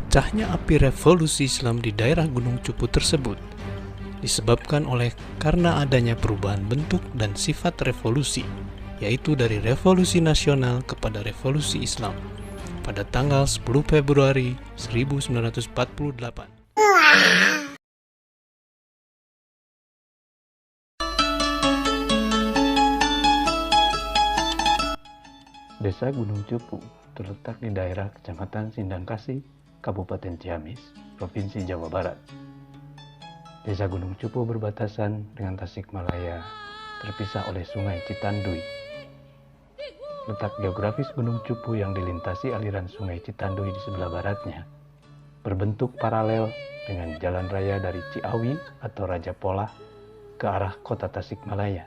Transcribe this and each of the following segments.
Pecahnya api revolusi Islam di daerah Gunung Cupu tersebut disebabkan oleh karena adanya perubahan bentuk dan sifat revolusi, yaitu dari revolusi nasional kepada revolusi Islam pada tanggal 10 Februari 1948. Desa Gunung Cupu terletak di daerah Kecamatan Sindangkasih, Kabupaten Ciamis, Provinsi Jawa Barat. Desa Gunung Cupu berbatasan dengan Tasikmalaya, terpisah oleh Sungai Citanduy. Letak geografis Gunung Cupu yang dilintasi aliran Sungai Citanduy di sebelah baratnya berbentuk paralel dengan jalan raya dari Ciawi atau Raja Polah ke arah kota Tasikmalaya.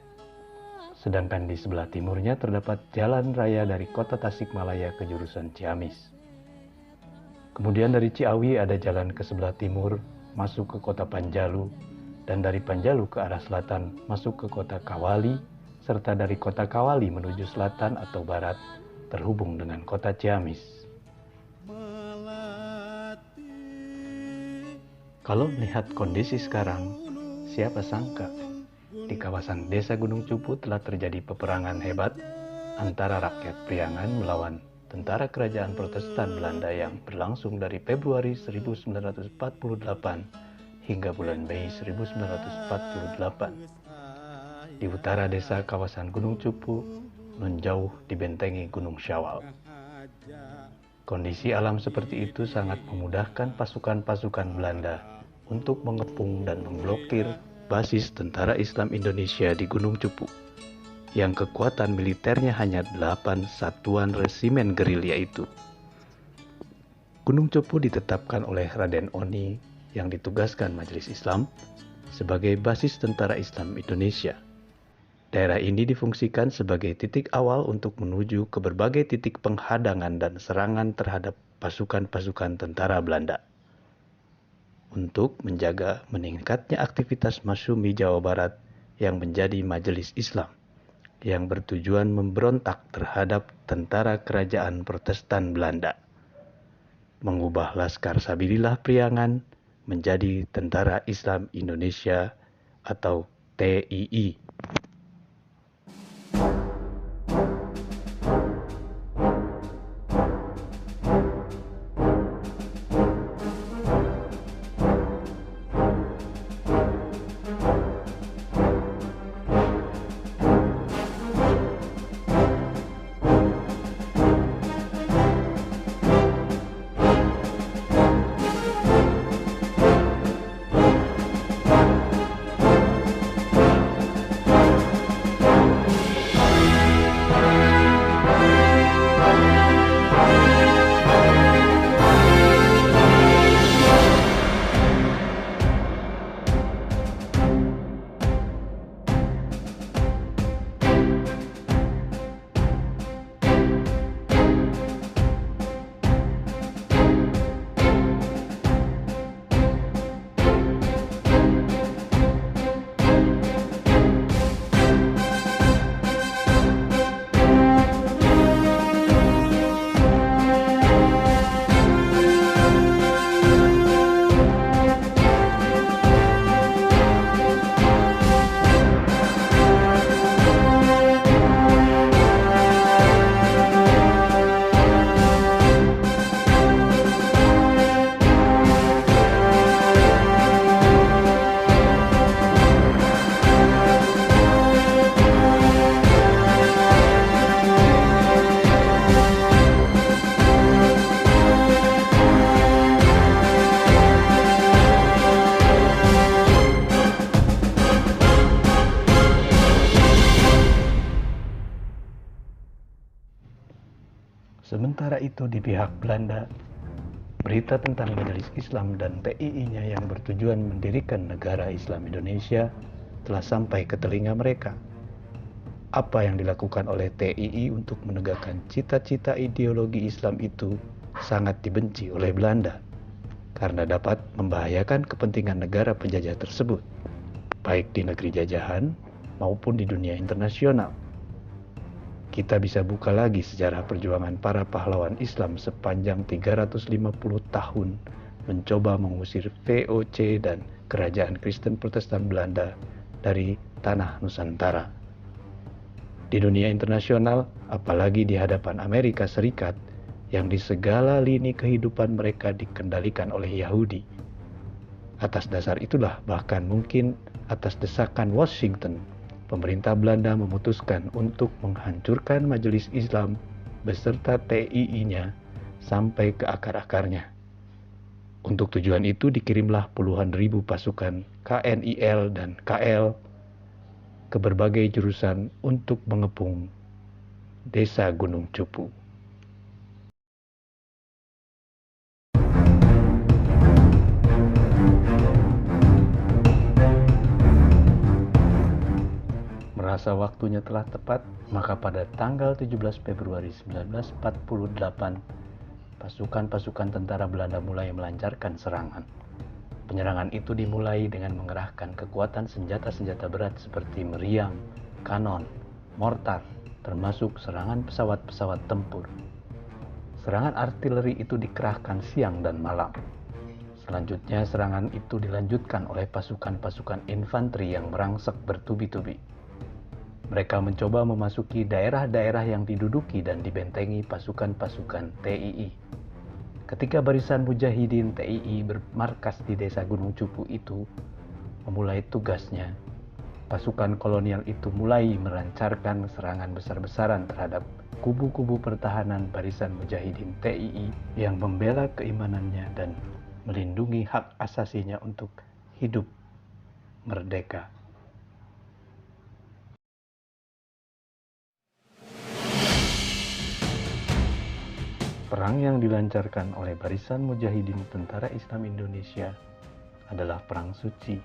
Sedangkan di sebelah timurnya terdapat jalan raya dari kota Tasikmalaya ke jurusan Ciamis. Kemudian dari Ciawi ada jalan ke sebelah timur masuk ke kota Panjalu, dan dari Panjalu ke arah selatan masuk ke kota Kawali, serta dari kota Kawali menuju selatan atau barat terhubung dengan kota Ciamis. Kalau melihat kondisi sekarang, siapa sangka di kawasan Desa Gunung Cupu telah terjadi peperangan hebat antara rakyat Priangan melawan tentara kerajaan Protestan Belanda yang berlangsung dari Februari 1948 hingga bulan Mei 1948. Di utara desa kawasan Gunung Cupu, nun jauh dibentengi Gunung Syawal. Kondisi alam seperti itu sangat memudahkan pasukan-pasukan Belanda untuk mengepung dan memblokir basis Tentara Islam Indonesia di Gunung Cupu, yang kekuatan militernya hanya 8 satuan resimen gerilya itu. Gunung Cupu ditetapkan oleh Raden Oni yang ditugaskan Majelis Islam sebagai basis Tentara Islam Indonesia. Daerah ini difungsikan sebagai titik awal untuk menuju ke berbagai titik penghadangan dan serangan terhadap pasukan-pasukan tentara Belanda. Untuk menjaga meningkatnya aktivitas Masyumi Jawa Barat yang menjadi Majelis Islam, yang bertujuan memberontak terhadap tentara kerajaan Protestan Belanda, mengubah Laskar Sabilillah Priangan menjadi Tentara Islam Indonesia atau TII. Sementara itu di pihak Belanda, berita tentang Majelis Islam dan TII-nya yang bertujuan mendirikan negara Islam Indonesia telah sampai ke telinga mereka. Apa yang dilakukan oleh TII untuk menegakkan cita-cita ideologi Islam itu sangat dibenci oleh Belanda, karena dapat membahayakan kepentingan negara penjajah tersebut, baik di negeri jajahan maupun di dunia internasional. kita bisa buka lagi sejarah perjuangan para pahlawan Islam sepanjang 350 tahun mencoba mengusir VOC dan kerajaan Kristen Protestan Belanda dari tanah Nusantara. Di dunia internasional, apalagi di hadapan Amerika Serikat, yang di segala lini kehidupan mereka dikendalikan oleh Yahudi. Atas dasar itulah, bahkan mungkin atas desakan Washington, pemerintah Belanda memutuskan untuk menghancurkan Majelis Islam beserta TII-nya sampai ke akar-akarnya. Untuk tujuan itu dikirimlah puluhan ribu pasukan KNIL dan KL ke berbagai jurusan untuk mengepung desa Gunung Cupu. Merasa waktunya telah tepat, maka pada tanggal 17 Februari 1948, pasukan-pasukan tentara Belanda mulai melancarkan serangan. Penyerangan itu dimulai dengan mengerahkan kekuatan senjata-senjata berat seperti meriam, kanon, mortar, termasuk serangan pesawat-pesawat tempur. Serangan artileri itu dikerahkan siang dan malam. Selanjutnya serangan itu dilanjutkan oleh pasukan-pasukan infanteri yang merangsek bertubi-tubi. Mereka mencoba memasuki daerah-daerah yang diduduki dan dibentengi pasukan-pasukan TII. Ketika barisan mujahidin TII bermarkas di desa Gunung Cupu itu memulai tugasnya, pasukan kolonial itu mulai melancarkan serangan besar-besaran terhadap kubu-kubu pertahanan barisan mujahidin TII yang membela keimanannya dan melindungi hak asasinya untuk hidup merdeka. Perang yang dilancarkan oleh Barisan Mujahidin Tentara Islam Indonesia adalah perang suci.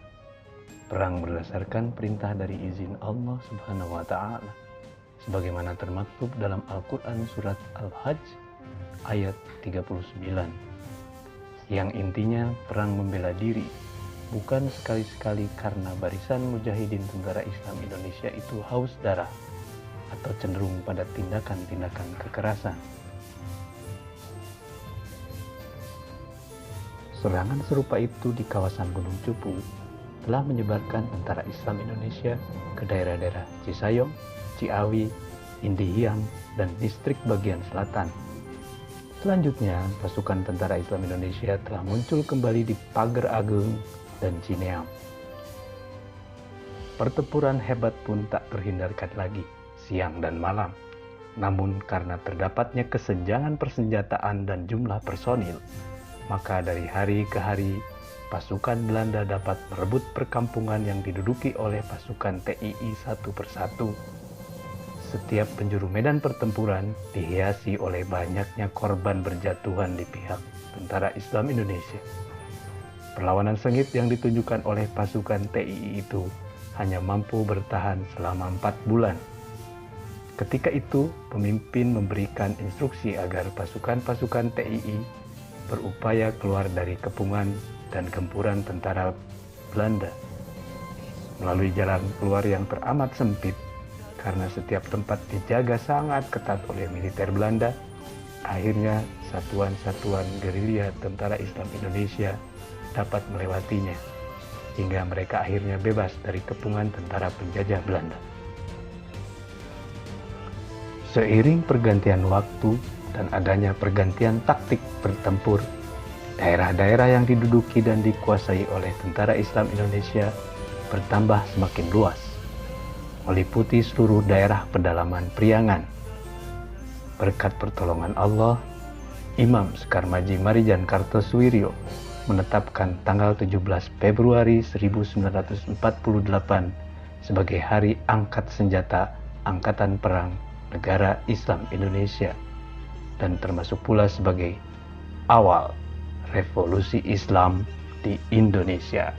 Perang berdasarkan perintah dari izin Allah Subhanahu wa Ta'ala, sebagaimana termaktub dalam Al-Quran Surat Al-Hajj ayat 39, yang intinya perang membela diri, bukan sekali-sekali karena Barisan Mujahidin Tentara Islam Indonesia itu haus darah atau cenderung pada tindakan-tindakan kekerasan. Serangan serupa itu di kawasan Gunung Cupu telah menyebarkan tentara Islam Indonesia ke daerah-daerah Cisayong, Ciawi, Indihiyang, dan distrik bagian selatan. Selanjutnya, pasukan tentara Islam Indonesia telah muncul kembali di Pager Ageng dan Cineam. Pertempuran hebat pun tak terhindarkan lagi, siang dan malam. Namun karena terdapatnya kesenjangan persenjataan dan jumlah personil, maka dari hari ke hari, pasukan Belanda dapat merebut perkampungan yang diduduki oleh pasukan TII satu persatu. Setiap penjuru medan pertempuran dihiasi oleh banyaknya korban berjatuhan di pihak tentara Islam Indonesia. Perlawanan sengit yang ditunjukkan oleh pasukan TII itu hanya mampu bertahan selama 4 bulan. Ketika itu, pemimpin memberikan instruksi agar pasukan-pasukan TII berupaya keluar dari kepungan dan gempuran tentara Belanda melalui jalan keluar yang teramat sempit karena setiap tempat dijaga sangat ketat oleh militer Belanda. Akhirnya satuan-satuan gerilya tentara Islam Indonesia dapat melewatinya hingga mereka akhirnya bebas dari kepungan tentara penjajah Belanda. Seiring pergantian waktu dan adanya pergantian taktik bertempur, daerah-daerah yang diduduki dan dikuasai oleh tentara Islam Indonesia bertambah semakin luas, meliputi seluruh daerah pedalaman Priangan. Berkat pertolongan Allah, Imam Sekar Maji Marijan Kartosuwiryo menetapkan tanggal 17 Februari 1948 sebagai Hari Angkat Senjata Angkatan Perang Negara Islam Indonesia, dan termasuk pula sebagai awal revolusi Islam di Indonesia.